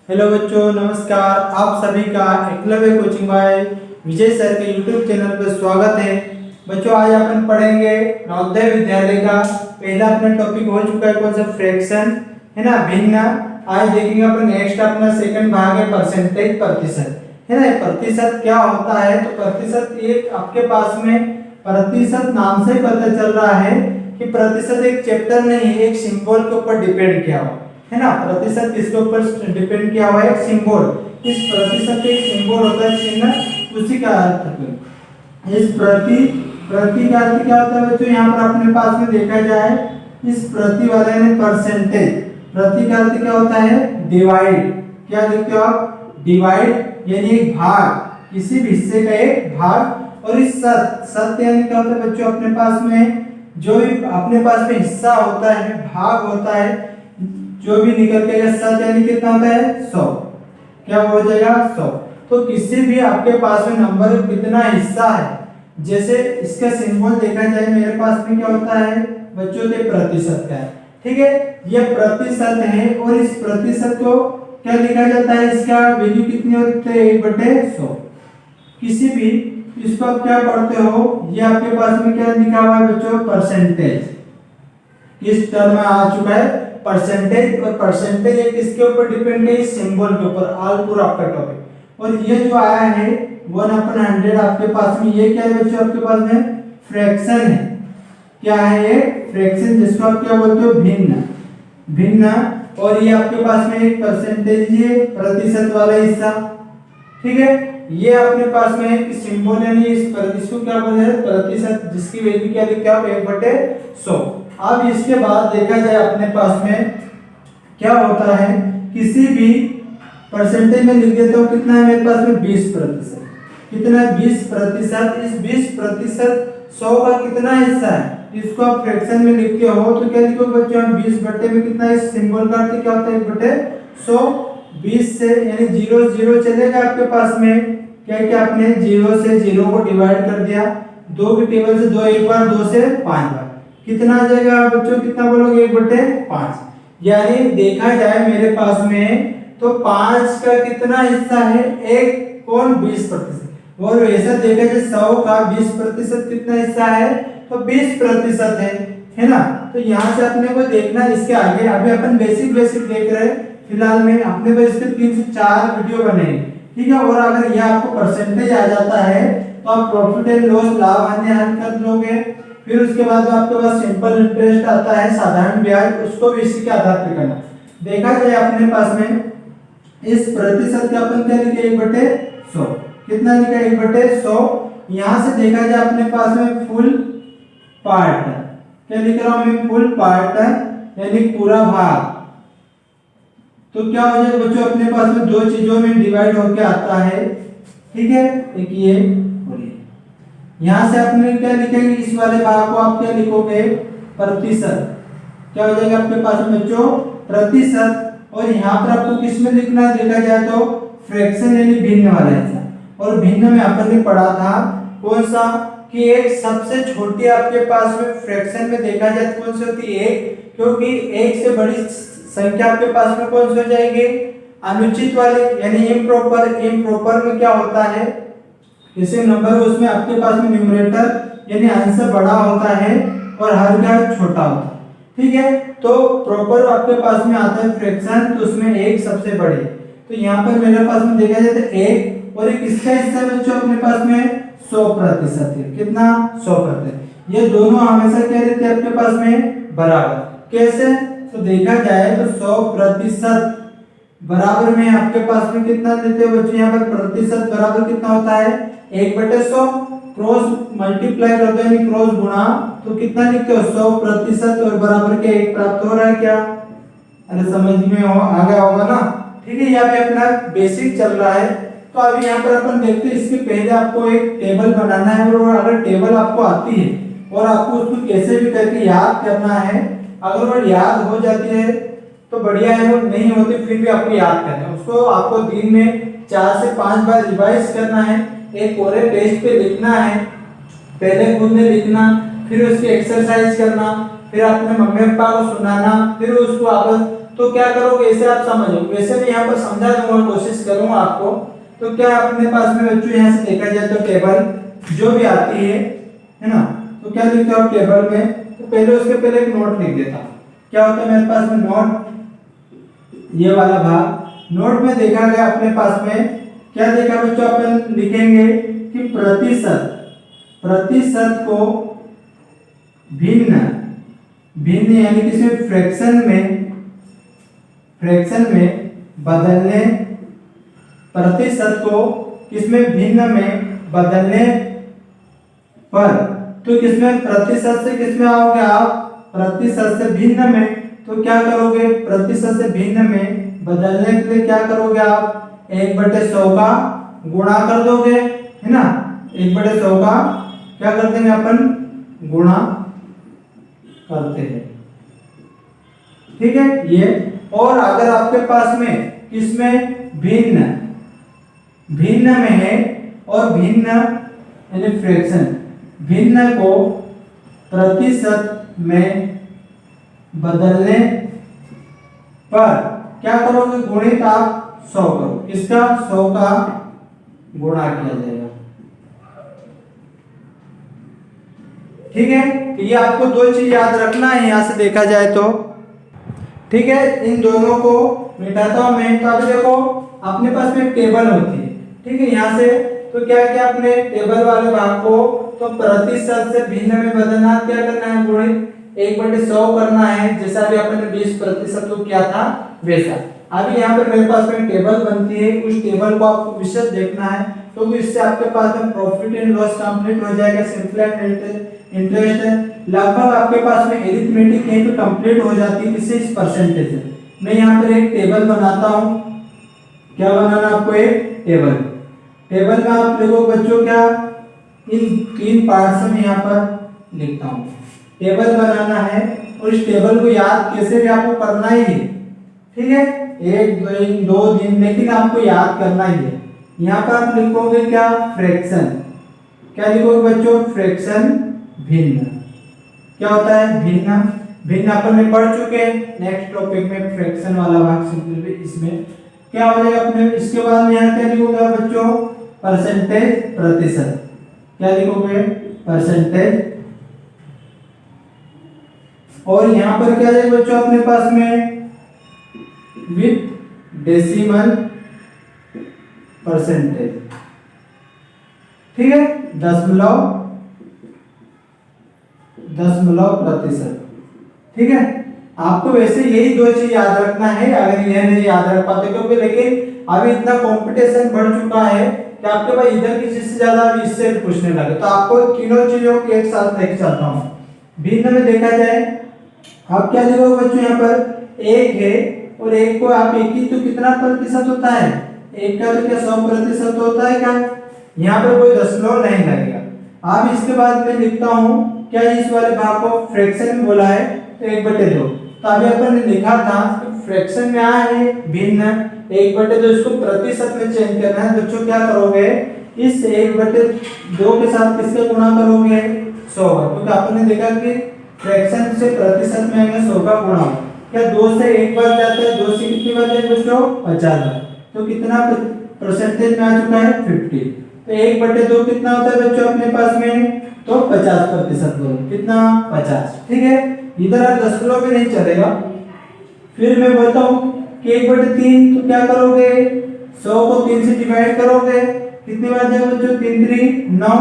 Hello बच्चों, नमस्कार। आप सभी का एकलव्य कोचिंग बाय विजय सर के यूट्यूब चैनल पर स्वागत है। बच्चों, आज अपन पढ़ेंगे नवोदय विद्यालय का पहला अपना टॉपिक हो चुका है, कौन सा फ्रैक्शन है ना, भिन्न। आज देखेंगे अपन नेक्स्ट अपना सेकंड भाग है परसेंटेज, प्रतिशत है ना। प्रतिशत क्या होता है? तो प्रतिशत एक आपके पास में प्रतिशत नाम से पता चल रहा है कि प्रतिशत एक चैप्टर नहीं, एक सिंबल के ऊपर डिपेंड किया हुआ है ना। प्रतिशत किसके ऊपर डिपेंड किया हुआ है? सिंबल। इस प्रतिशत एक सिंबल होता है, चिन्ह, उसी का अर्थ इस प्रति का अर्थ क्या होता है बच्चों? यहाँ पर अपने पास में देखा जाए, इस प्रति वाले ने परसेंटेज, प्रति का अर्थ क्या होता है? डिवाइड। क्या देखते हो आप? डिवाइड यानी एक भाग, किसी भी हिस्से का एक भाग। और इस सत यानी क्या होता है बच्चों? अपने पास में जो भी अपने पास में हिस्सा होता है, भाग होता है, जो भी निकल के सत यानी कितना होता है? 100। क्या हो जाएगा? 100। तो किसी भी आपके पास में नंबर कितना हिस्सा है, जैसे इसका सिंबल देखा जाए, मेरे पास में क्या होता है बच्चों? के प्रतिशत का है, ठीक है। यह प्रतिशत है और इस प्रतिशत को क्या लिखा जाता है? इसका वैल्यू कितनी होती है? 1/100। किसी भी इसको आप क्या पढ़ते हो? ये आपके पास में क्या लिखा हुआ है बच्चों? परसेंटेज। इस टर्म में आ चुका है परसेंटेज। और परसेंटेज एक किसके ऊपर डिपेंड है? इस सिंबल के ऊपर। ऑल पूरा आपका टॉपिक। और ये जो आया है 1/100 आपके पास में, ये क्या है बच्चों? आपके पास में फ्रैक्शन है। क्या है ये? फ्रैक्शन, जिसको आप क्या बोलते हो? भिन्न। भिन्न। और ये आपके पास में एक परसेंटेज, ये प्रतिशत वाला हिस्सा, ठीक है। ये अपने पास में एक सिंबल यानी इसको क्या बोलते हैं? प्रतिशत, जिसकी वैल्यू क्या लिखते हैं आप? 1/100। अब इसके बाद देखा जाए अपने पास में क्या होता है, किसी भी परसेंटेज में लिख देता हूं, कितना है मेरे पास में? 20%। कितना है? 20%। इस 20% 100 का कितना हिस्सा है? इसको आप फ्रैक्शन में लिखते हो तो क्या लिखोगे बच्चों? 20 बटे में कितना? इस सिंबल का अर्थ क्या होता है? 1/100। 20 से यानी 0 0 चलेगा आपके पास में। क्या क्या आपने 0 से 0 को डिवाइड कर दिया, 2 के टेबल से 2 एक बार, 2 से 5 बार, कितना आ जाएगा बच्चों? कितना बोलोगे? 1/5। यानी देखा जाए मेरे पास में तो 5 का कितना हिस्सा है? एक कौन? 20%। और वैसा देखा जाए 100 का 20% कितना हिस्सा है? तो 20% है ना। तो यहाँ से अपने को देखना, इसके आगे अभी अपन बेसिक देख रहे हैं फिलहाल में। अपने को इसके 3 से 4 वीडियो बनेंगे, ठीक है। और अगर ये आपको परसेंटेज आ जाता है तो आप प्रॉफिट एंड लॉस, लाभ हानि कर लोगे। फिर उसके बाद आपके पास सिंपल इंटरेस्ट आता है, साधारण ब्याज, उसको भी इसी के आधार पर करना। देखा जाए अपने पास में इस प्रतिशत का अपन क्या लिखे? 1/100। कितना लिखा? 1/100। यहां से देखा जाए अपने पास में फुल पार्ट, क्या लिख रहा हूं मैं? फुल पार्ट यानी पूरा भाग। तो क्या हो जाएगा बच्चों? अपने पास में 2 चीजों में डिवाइड होके आता है, ठीक है। एक ये और ये। यहां से अपने क्या लिखेंगे? इस वाले भाग को आप क्या लिखोगे? प्रतिशत। क्या हो जाएगा आपके पास में बच्चों? प्रतिशत। और यहाँ पर आपको किस में लिखना है? देखा जाए तो फ्रैक्शन यानी भिन्न वाला हिस्सा। और भिन्न में अपन ने पढ़ा था कौन सा? कि एक सबसे छोटी आपके पास में फ्रैक्शन में देखा जाए तो कौन सी होती है? 1, क्योंकि 1 से बड़ी संख्या आपके पास में कौन सी हो जाएगी? अनुचित वाली यानी इम्प्रॉपर। इम्प्रॉपर में क्या होता है? जैसे नंबर उसमें आपके पास में न्यूमरेटर यानी आंसर बड़ा होता है और हर घर छोटा होता है, ठीक है। तो प्रॉपर आपके पास में आता है फ्रैक्शन, तो उसमें 1 सबसे बड़े। तो यहाँ पर मेरे पास में देखा जाए तो 1 और एक इसका हिस्सा बच्चों अपने पास में 100% है। कितना? 100%। ये दोनों हमेशा क्या रहते हैं आपके पास में? बराबर। कैसे? तो देखा जाए तो 100% बराबर में आपके पास में कितना लेते हो बच्चों? यहाँ पर प्रतिशत बराबर कितना होता है? 1/100। क्रॉस मल्टीप्लाई करते हैं यानी क्रॉस गुणा, तो कितना लिखते हो? 100% और बराबर के 1 प्राप्त हो रहा है। क्या? अरे समझ में आ गया होगा ना, ठीक है। यहाँ पे अपना बेसिक चल रहा है। तो अभी यहाँ पर अपन देखते हैं, इसके पहले आपको एक टेबल बनाना है। और अगर टेबल आपको आती है और आपको उसको कैसे भी करके याद करना है, अगर वो याद हो जाती है तो बढ़िया है, वो नहीं होती फिर भी आपको याद करना है। उसको आपको दिन में 4 से 5 बार रिवाइज करना है। एक कोरे पेज पे लिखना है, पहले खुद ने लिखना, फिर उसकी एक्सरसाइज करना, फिर अपने मम्मी पापा को सुनाना, फिर उसको आप तो क्या करोगे, इसे आप समझो, वैसे मैं यहाँ पर समझा दूंगा, कोशिश करूंगा आपको। तो क्या अपने पास में बच्चों यहाँ से देखा जाए तो टेबल जो भी आती है ना, तो क्या लिखते हो आप टेबल में, तो पहले उसके पहले एक नोट लिख देता हूँ। क्या होता है मेरे पास में नोट, ये वाला भाग नोट में देखा गया अपने पास में क्या देखा बच्चों, अपन लिखेंगे कि प्रतिशत को भिन्न भिन्न यानी किसी फ्रैक्शन में बदलने, प्रतिशत को किसमें भिन्न में बदलने पर, तो किसमें प्रतिशत से किसमें आओगे आप, प्रतिशत से भिन्न में, तो क्या करोगे, प्रतिशत से भिन्न में बदलने के लिए क्या करोगे आप, 1/100 का गुणा कर दोगे, है ना, 1/100 का क्या करते हैं अपन, गुणा करते हैं, ठीक है ये। और अगर आपके पास में किसमें भिन्न में है, और भिन्न यानी फ्रैक्शन, भिन्न को प्रतिशत में बदलने पर क्या करोगे, गुणित आप 100 करो, इसका 100 का गुणा किया जाएगा, ठीक है। तो ये आपको दो चीज याद रखना है यहाँ से देखा जाए तो, ठीक है। इन दोनों को मिटाता हूं मैं, तो अभी देखो अपने पास में टेबल होती है, ठीक है, यहाँ से तो क्या क्या अपने टेबल वाले भाग को तो प्रतिशत से भिन्न में बदलना, क्या करना है, गुणित 1/100 करना है, जैसा भी अपन ने 20% को किया था वैसा। अभी यहाँ पर मेरे पास में टेबल बनती है, उस टेबल को आपको विशद देखना है, तो इससे आपके पास में प्रॉफिट एंड लॉस कंप्लीट हो जाएगा, सिंपल एंड इंटरेस्ट लगभग आपके पास में एरिथमेटिक यहीं पे कंप्लीट हो जाती है, किसी इस परसेंटेज से। मैं यहाँ पर एक टेबल बनाता हूँ, क्या बनाना आपको, एक टेबल में आप देखो बच्चों, क्या इन 3 पार्ट से मैं यहाँ पर लिखता हूँ, टेबल बनाना है, और इस टेबल को याद कैसे भी आपको करना ही है, ठीक है, 1 2 दिन, लेकिन आपको याद करना ही है। यहाँ पर आप लिखोगे क्या, फ्रैक्शन, क्या लिखोगे बच्चों, फ्रैक्शन भिन्न, क्या होता है, भिन्न अपन ने पढ़ चुके हैं नेक्स्ट टॉपिक में, फ्रैक्शन वाला भाग सिंपल इसमें क्या हो जाएगा अपने। इसके बाद में यहाँ क्या लिखोगे बच्चों, परसेंटेज, प्रतिशत, क्या लिखोगे, परसेंटेज, और यहाँ पर क्या जाएगा बच्चों अपने पास में विथ डेसिमल परसेंटेज, ठीक है, दशमलव प्रतिशत, ठीक है। आपको वैसे यही दो चीज याद रखना है, अगर यह नहीं याद रख पाते क्योंकि, लेकिन अभी इतना कंपटीशन बढ़ चुका है कि आपके पास इधर की चीज से ज्यादा अभी इससे पूछने लगे, तो आपको तीनों चीजों को एक साथ लेके चलता हूँ। भिन्न में देखा जाए, आप क्या लिखोगे बच्चों, यहाँ पर 1 है, और 1 को आप 1 ही, तो कितना प्रतिशत होता है, 1 का तो क्या 100% होता है क्या, यहाँ पर कोई दशमलव नहीं लगेगा। अब इसके बाद मैं लिखता हूँ क्या, इस वाले भाग को फ्रैक्शन में बोला है, तो 1/2, तो अभी अपन ने लिखा था फ्रैक्शन में आया है भिन्न, 1/2 इसको प्रतिशत में चेंज करना है, बच्चों क्या करोगे, इस 1/2 के साथ किसके गुणा करोगे, 100, क्योंकि अपन ने देखा कि फ्रैक्शन से प्रतिशत में हमें 100 का गुणा हो, क्या 2 से 1 बार जाता है, 2 से कितनी बार जाए बच्चों, 50 बार, तो कितना परसेंटेज में आ चुका है, 50, तो 1/2 कितना होता है बच्चों अपने पास में, तो 50% बोलो, कितना, 50, ठीक है। इधर आप दशमलव में नहीं चलेगा। फिर मैं बोलता हूँ कि 1/3, तो क्या करोगे, 100 को 3 से डिवाइड करोगे, कितनी बार जाएगा बच्चों, 3 3 9,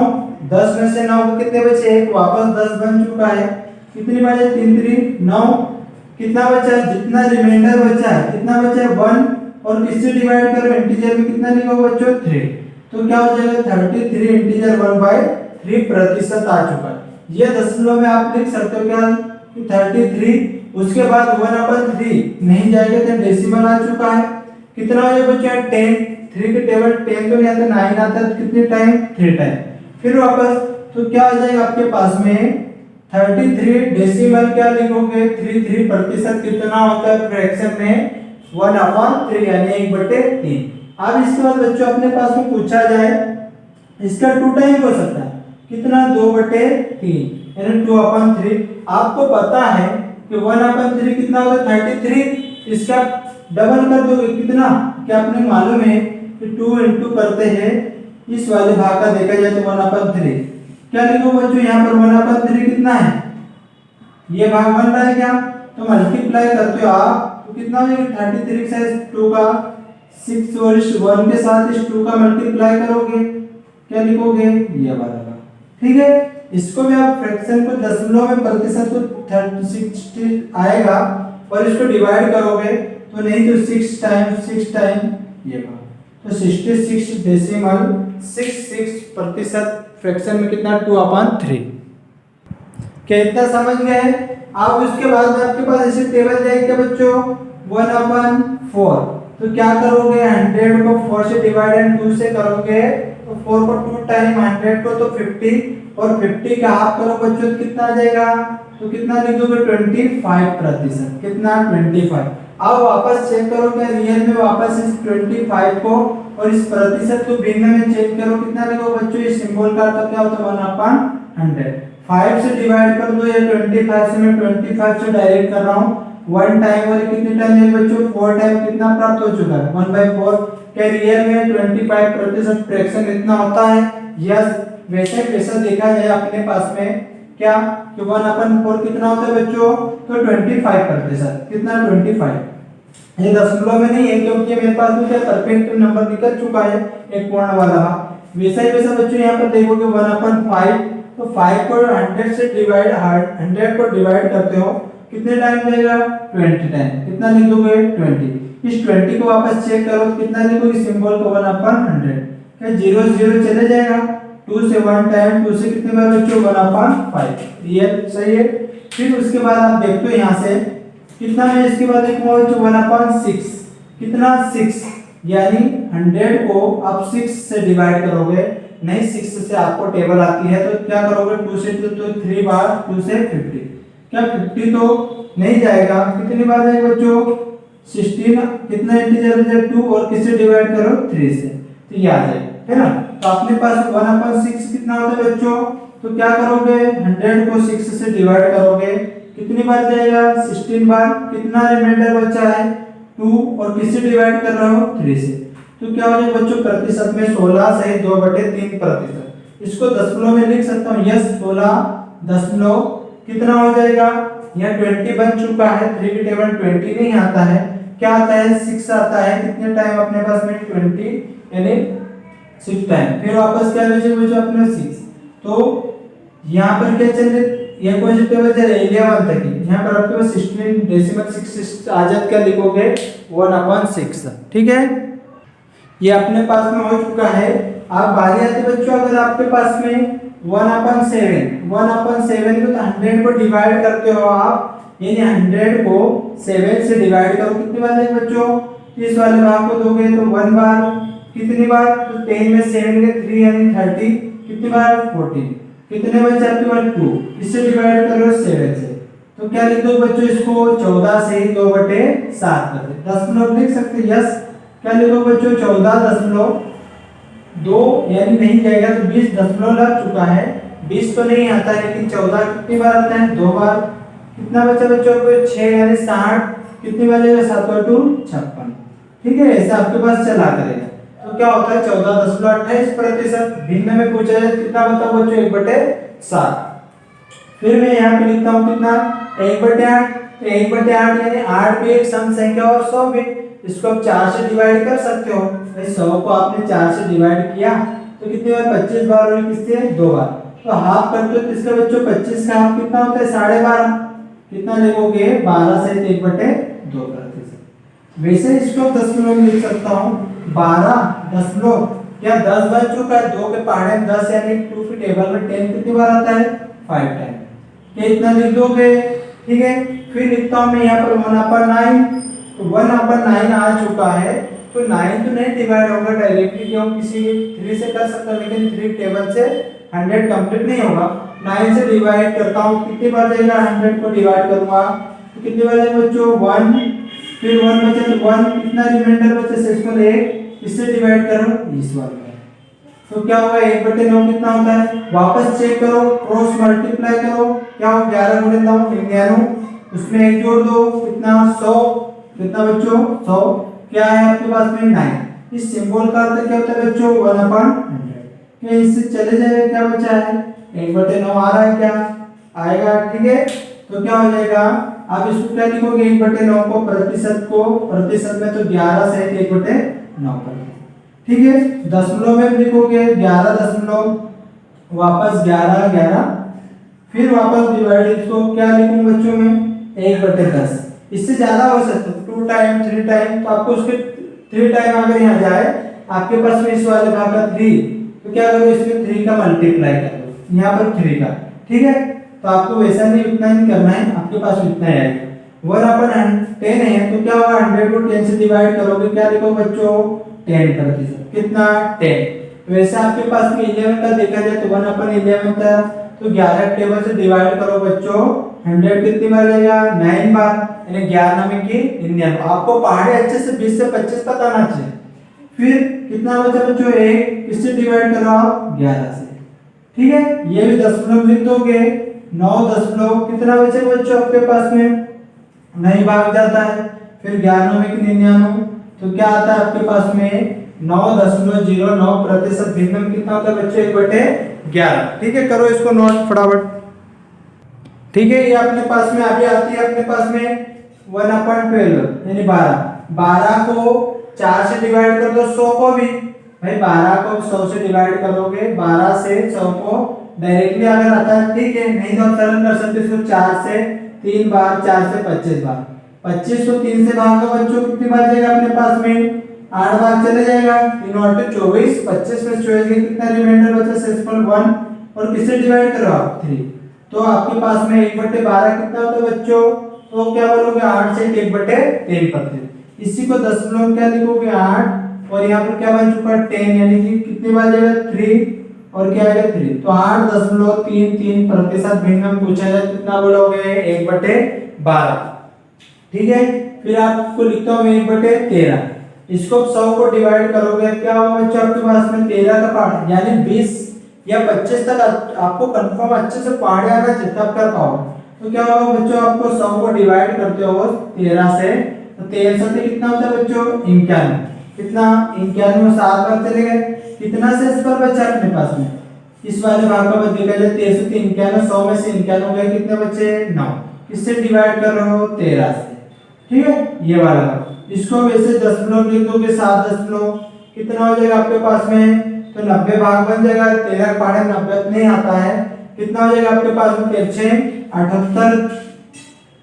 10 में से 9 कितने बचे, 1 वापस 10 बन चुका है, कितनी बार है, 3 3 9, कितना बचा है, जितना रिमाइंडर बचा है, कितना बचा है, 1, और किससे डिवाइड करो, इंटीजर में कितना लिखोगे बच्चों, 3, तो क्या हो जाएगा, 33 इंटीजर 1/3 प्रतिशत आ चुका है। ये दशमलव में आप लिख सकते हो क्या, 33, उसके बाद 1/3 नहीं जाएगा तो डेसिमल आ चुका है, कितना हो जाएगा बच्चों, 10, 3 के टेबल 10 तो नहीं आता, 9 आता है, कितने टाइम, 3 टाइम, फिर वापस, तो क्या आ जाएगा आपके पास में 33 डेसिमल, क्या लिखोगे, 33 प्रतिशत कितना होता है फ्रैक्शन में, 1/3 यानी 1/3। अब इसके बाद बच्चों अपने पास में पूछा जाए, इसका 2 टाइम हो सकता है, कितना, 2/3 यानी 2/3। आपको पता है कि 1/3 कितना होता है, 33, इसका डबल कर दोगे कितना, क्या आपने मालूम है कि 2 इंटू करते हैं इस वाले भाग का देखा जाए तो 1/3, क्या लिखो बच्चों यहाँ पर 1/3 कितना है, ये भाग बन रहा है क्या, तो मल्टीप्लाई करते हो आप तो कितना हो जाएगा 33 से 2 का 6 और इस 1 के साथ इस 2 का मल्टीप्लाई करोगे, क्या लिखोगे ये वाला, ठीक है। इसको भी आप फ्रैक्शन को दशमलव में प्रतिशत को 60 आएगा और इसको डिवाइड करोगे तो नहीं तो 6 टाइम ये बात, तो 66.66% फ्रैक्शन में कितना 2/3। क्या इतना समझ गए? अब उसके बाद में आपके पास ऐसे टेबल जाएगा बच्चों 1/4, तो क्या करोगे 100 को 4 से डिवाइड एंड 2 से करोगे तो 4 को 2 टाइम 100 को तो 50 और 50 का हाफ करो बच्चों तो कितना आ जाएगा, तो कितना लिख दोगे 25%, कितना 25। अब वापस चेक करो क्या रियल में वापस इस 25 को और इस प्रतिशत को भिन्न में चेक करो कितना लिखो बच्चों, इस सिंबल का तो क्या होता है 1/100, 5 से डिवाइड कर दो, ये 25 से मैं 25 से डायरेक्ट कर रहा हूँ, 1 टाइम और कितने टाइम है बच्चों 4 टाइम कितना प्राप्त हो चुका है 1/4। क्या रियल में 25% फ्रैक्शन इतना होता है? यस, वैसे पैसा देखा जाए अपने पास में क्या कि 1/4 कितना होता है बच्चों, तो 25% कितना 25, ये दशमलव में नहीं है क्योंकि मेरे पास तो क्या परफेक्ट नंबर निकल चुका है एक पूर्ण वाला। वैसा ही वैसा बच्चों यहाँ पर देखोगे 1/5, तो 5 को 100 से डिवाइड 100 को डिवाइड करते हो कितने टाइम जाएगा 20 टाइम, कितना लिख दोगे 20। इस 20 को वापस चेक करो तो कितना लिखोगे सिंबल को 1/100, क्या 0 0 चले जाएगा, 2 से 1 टाइम 2 से कितने बार बच्चों 1/5, रियल सही है। फिर उसके बाद आप देखते हो यहाँ से कितना है, इसके बाद एक 1/6 कितना 6, यानी 100 को आप 6 से डिवाइड करोगे, नहीं 6 से आपको टेबल आती है तो क्या करोगे 2 से तो 3 बार 2 से 50, क्या 50 तो नहीं जाएगा, कितनी बार जाएगा बच्चों 16, कितना इंटीजर है 2 और किससे डिवाइड करो 3 से, तो ये आ जाएगा है ना। तो अपने पास 1/6 कितना होता है बच्चों, तो क्या करोगे 100 को 6 से डिवाइड करोगे कितनी बार जाएगा 16 बार, कितना रिमाइंडर बचा है 2 और किससे डिवाइड कर रहे हो 3 से, तो क्या हो जाएगा बच्चों प्रतिशत में 16 से 2/3%, इसको दशमलव में लिख सकता हूँ, यस 16 दशमलव कितना हो जाएगा, यह 20 बन चुका है, 3 की टेबल 20 नहीं आता है, क्या आता है 6 आता है, कितने टाइम अपने पास में 20 यानी 6 टाइम, फिर वापस क्या बचे बच्चों अपने 6, तो यहाँ पर क्या चल रहा है ये कौन सी टेबल चल रही है 11 तक की, यहाँ पर आपके पास 16.66 आ जात क्या लिखोगे 1/6, ठीक है। ये अपने पास में हो चुका है। अब बारी आती है बच्चों अगर आपके पास में 1/7 को तो 100 को डिवाइड करते हो आप, यानी 100 को 7 से डिवाइड करो कितनी बार जाएगा बच्चों, इस वाले भाग को दोगे तो 1 बार, कितनी बार तो 10 में 7 के 3 यानी 30, कितनी बार 14, कितने बचे आपके पास 2, इससे डिवाइड करो 7 से, तो क्या लिख दो बच्चों इसको 14 से 2/7 कर दे, दशमलव लिख सकते यस, क्या लिखो बच्चों 14.2 यानी नहीं जाएगा तो 20 दशमलव लग चुका है, 20 तो नहीं आता लेकिन 14 कितनी बार आता है 2 बार, कितना बचा बच्चों को 6 यानी 60, कितनी बार जाएगा 7/2 56, ठीक है। ऐसे आपके पास चला करेगा तो क्या होता है 14.28%, भिन्न में पूछा जाए कितना बताओ बच्चों 1/7। फिर मैं यहाँ पे लिखता हूँ कितना 1/8, तो 1/8 यानी 8 भी एक सम संख्या और 100 भी, इसको आप 4 से डिवाइड कर सकते हो, भाई 100 को आपने 4 से डिवाइड किया तो कितनी बार 25 बार और किससे 2 बार, तो हाफ करते हो तो इसका बच्चों 25 का हाफ कितना होता है 12.5, कितना लिखोगे 12 से 1/2%। वैसे इसको दशमलव में लिख सकता हूँ 12 दशमलव, क्या 10 बन चुका है, 2 के पहाड़े में 10 यानी 2 की टेबल में 10 कितनी बार आता है 5 टाइम, क्या इतना लिख दोगे, ठीक है। फिर लिखता हूँ मैं यहाँ पर 1/9, तो 1/9 आ चुका है, तो 9 तो नहीं डिवाइड होगा डायरेक्टली क्यों किसी 3 से कर सकता, लेकिन 3 टेबल से 100 कंप्लीट नहीं होगा, 9 से डिवाइड करता हूँ कितनी बार जाएगा 100 को डिवाइड करूंगा तो कितनी बार जाएगा बच्चों 1, फिर 1 बचे तो 1, कितना रिमाइंडर बचे 6 इससे डिवाइड करो इस वाले में, तो क्या होगा 1/9 कितना होता है, वापस चेक करो क्रॉस मल्टीप्लाई करो, क्या हो 11 × 9 99, उसमें 1 जोड़ दो कितना 100, कितना बच्चों 100, क्या है आपके पास में 9। इस सिंबल का अर्थ क्या होता है बच्चों 1/100। क्या इससे चले जाएगा, क्या बचा है 1/9 आ रहा है, क्या आएगा, ठीक है। तो क्या हो जाएगा, आप इसको क्या लिखोगे 1/9 को प्रतिशत में तो 11 से 1/9 कर, ठीक है। दशमलव में लिखोगे 11 दशमलव, वापस 11 11, फिर वापस डिवाइड, इसको क्या लिखूं बच्चों में 1/10। इससे ज्यादा हो सकता है 2 टाइम 3 टाइम, तो आपको उसके 3 टाइम अगर यहाँ जाए आपके पास में इस वाले भाग का 3, तो क्या करो इसमें 3 का मल्टीप्लाई कर दो यहाँ पर 3 का, ठीक है। तो आपको वैसा नहीं, उतना नहीं करना है, आपके पास इतना ही आएगा। 1/10 है तो क्या होगा 100 को 10 से डिवाइड करोगे, क्या लिखो बच्चों 10%, कितना 10। वैसे आपके पास में 11 का देखा जाए तो 1/11 था, तो 11 टेबल से डिवाइड करो बच्चों 100 कितनी बार जाएगा 9 बार, यानी 11 में की 99। आपको पहाड़े अच्छे से 20 से 25 तक आना चाहिए। फिर कितना बचा बच्चों 1, किससे डिवाइड करो आप 11 से, ठीक है। ये भी दशमलव लिख दोगे 9 दशमलव, कितना बचेगा बच्चों आपके पास में, नहीं भाग जाता है, फिर 11 में की 99, तो क्या आता है आपके पास में 9.09% भिन्नम कितना होता है बच्चों 1/11, ठीक है। करो इसको नोट फटाफट, ठीक है। ये अपने पास में अभी आती है अपने पास में 1/12 यानी 12 को 4 से डिवाइड कर दो 100 को भी, भाई 12 को 100 से डिवाइड करोगे 12 से 100 को डायरेक्टली अगर आता है, ठीक है, नहीं तो हम सरल कर सकते इसको 4 से 3 बार, 4 से 25 बार, 25 को 3 से भाग दो बच्चों, कितनी बार जाएगा अपने पास में 8 बार चले जाएगा, 3 और 24, 25 में 24 कितना रिमाइंडर बचा सेक्सफुल 1, और किससे डिवाइड करो आप 3, तो आपके पास में 1/12 कितना होता है बच्चों, तो क्या बोलोगे 8 से 1/10%। इसी को दशमलव क्या लिखोगे 8, और यहाँ पर क्या बन चुका है 10, यानी कि कितनी बार जाएगा 3, और क्या आएगा 3, तो 8.33% भिन्नम पूछा जाए कितना बोलोगे 1/12, ठीक है। फिर आपको लिखता हूँ 1/13, इसको 100 को डिवाइड करोगे क्या होगा बच्चों आपके पास में 13 का पार्ट, यानी 20 या 25 तक आपको कंफर्म अच्छे से पहाड़े आना जितना कर पाओगे, तो क्या होगा बच्चों आपको 100 को डिवाइड करते हो 13 से, तो 13 से कितना होता है बच्चों 91, कितना 91 में 7 बार चले गए, कितना शेष पर बचा अपने पास में, इस वाले भाग का देखा जाए 13 से 91, 100 में से 91 गए, कितने बचे 9, किससे डिवाइड कर रहे हो 13 से, ठीक है। ये वाला भाग इसको वैसे दशमलव लिख दोगे 7 दशमलव, कितना हो जाएगा आपके पास में, तो 90 भाग बन जाएगा, 13 पहाड़े 90 नहीं आता है, कितना हो जाएगा आपके पास में 78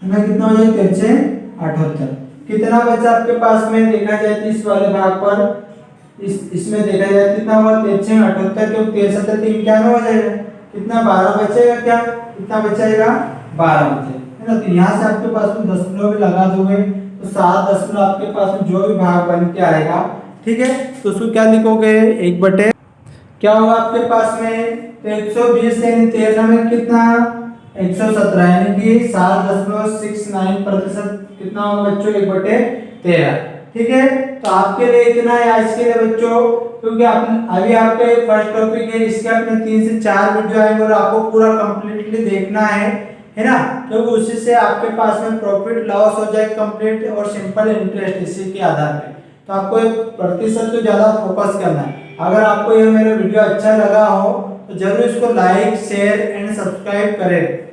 में, कितना हो जाएगा 78, कितना बचा आपके पास में देखा जाए 30 वाले भाग पर, इसमें देखा जाए कितना हुआ 78 के 63 91 हो जाएगा, कितना 12 बचेगा, क्या कितना बचेगा 12 बचेगा, है ना। तो यहाँ से आपके पास में दशमलव भी लगा दोगे तो 7 दशमलव आपके पास में जो भी भाग बन के आएगा, ठीक है, तो उसको क्या लिखोगे 1/, क्या होगा आपके पास में, तो 120 यानी 13 में कितना 117, यानी कि 7.69% कितना होगा बच्चों 1/13, ठीक है। तो आपके लिए इतना है आज के लिए बच्चों, क्योंकि अभी आपका फर्स्ट टॉपिक है, इसके अपने 3 से 4 वीडियो आएंगे और आपको पूरा कंप्लीटली देखना है ना, क्योंकि उसी से आपके पास में प्रॉफिट लॉस हो जाए कंप्लीट और सिंपल इंटरेस्ट इसी के आधार पे, तो आपको एक प्रतिशत को ज्यादा फोकस करना है। अगर आपको ये मेरा वीडियो अच्छा लगा हो तो जरूर इसको लाइक शेयर एंड सब्सक्राइब करें।